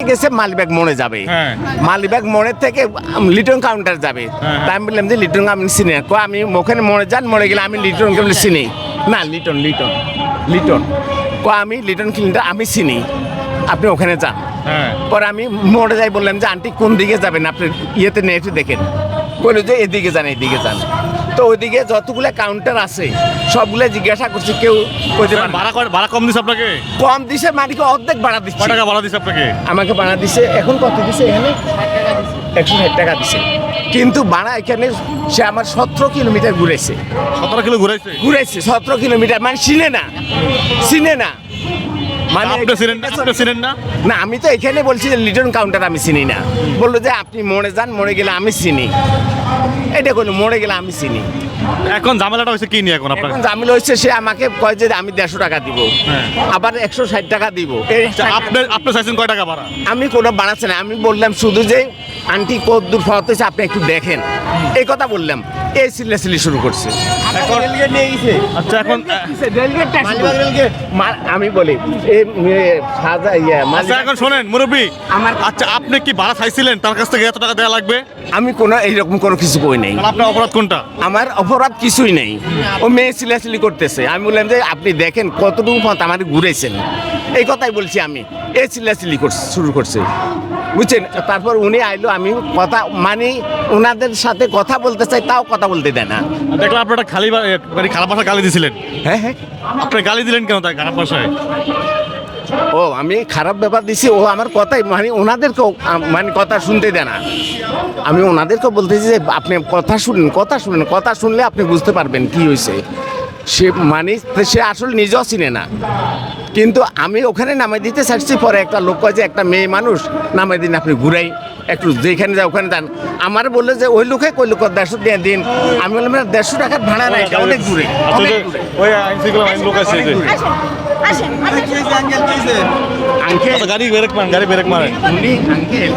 গেছে মালিবাগ মোড়ে যাবে, মালিবাগ মোড়ের থেকে লিটন কাউন্টার যাবে। তাই আমি বললাম যে লিটন আমি চিনি না। আমি ওখানে মোড়ে যান, মোড়ে গেলে আমি লিটন কেমন চিনি না, লিটন লিটন লিটন আমি লিটন ক্লিনটা আমি চিনি, আপনি ওখানে যান। পরে আমি মোড়ে যাই, বললাম যে আন্টি কোন দিকে যাবেন, আপনি ইয়েতে নেটে দেখেন। বলে যে এদিকে যান, এদিকে যান। তো ওইদিকে যতগুলো কাউন্টার আছে সবগুলো জিজ্ঞাসা করছি, কেউ ভাড়া কম দিছে আপনাকে? কম দিছে মানে কি, অর্ধেক ভাড়া দিচ্ছে। টাকা ভাড়া দিছে আপনাকে? আমাকে ভাড়া দিছে এখন কত দিছে এখানে, 160 টাকা দিছে। কিন্তু ভাড়া এখানে সে আমার 17 কিলোমিটার ঘুরেছে। 17 কিলো ঘুরাইছে? ঘুরেছে 17 কিলোমিটার, মানে চিনে না, চিনে না। মানে আপনি চিনেন না? না, আমি তো এখানে বলছি যে লিটন কাউন্টার আমি চিনি না। বললো যে আপনি মোড়ে যান, মোড়ে গেলে আমি চিনি। এটা কোনো মোড়ে গেলে আমি চিনি। এখন ঝামেলাটা হয়েছে কি নিয়ে? এখন আপনার এখন ঝামেলা হচ্ছে, সে আমাকে কয় যে আমি 150 টাকা দিব, আবার 160 টাকা দিব। আপনি চাইছেন কয় টাকা ভাড়া? আমি কোনো বাড়াচ্ছি না, আমি বললাম শুধু যে আন্টি কত দূর ফরত হয়েছে আপনি একটু দেখেন, এই কথা বললাম। এই সিল্লাসিল্লি শুরু করছে। আচ্ছা, এখন আমি বলি এখন শোনেন মুরব্বী, আমার আচ্ছা আপনি কি ভাড়া চাইছিলেন তার কাছ থেকে এত টাকা দেওয়া লাগবে? আমি কোনো এইরকম কোনো কিছু কই নাই। আপনার অপরাধ কোনটা? আমার অপরাধ কিছুই নেই। ও মেয়ে সিলাসিলি করতেছে, আমি বললাম যে আপনি দেখেন কতটুকু পথ আমার ঘুরেছেন, এই কথাই বলছি আমি। এই সিলাসিলি শুরু করছে, বুঝছেন। তারপর উনি আইলো, আমি কথা মানে ওনাদের সাথে কথা বলতে চাই, তাও কথা বলতে দেয় না। দেখলাম আপনি একটা খারাপ ভাষা গালি দিয়েছিলেন। হ্যাঁ হ্যাঁ, আপনি গালি দিলেন কেন তাই খারাপ ভাষায়? ও আমি খারাপ ব্যাপার দিছি, ও আমার কথাই মানে ওনাদেরকেও মানে কথা শুনতে দেয় না। আমি ওনাদেরকেও বলতেছি যে আপনি কথা শুনেন, কথা শুনেন, কথা শুনলে আপনি বুঝতে পারবেন কি হয়েছে। সে মানে সে আসলে নিজেও চিনে না। কিন্তু আমি ওখানে নামাই দিতে চাইছি, পরে একটা লোক কয় যে একটা মেয়ে মানুষ নামাই দিন, আপনি ঘুরাই একটু যেখানে যায় ওখানে যান। আমার বললো যে ওই লোকে কই লোক 150 দিয়ে দিন। আমি বললাম 150 টাকার ভাড়া নাই, অনেক দূরে। ওই আইন লোক আছে যে আঙ্কেল গাড়ি ব্রেক মারেন, উনি আঙ্কেল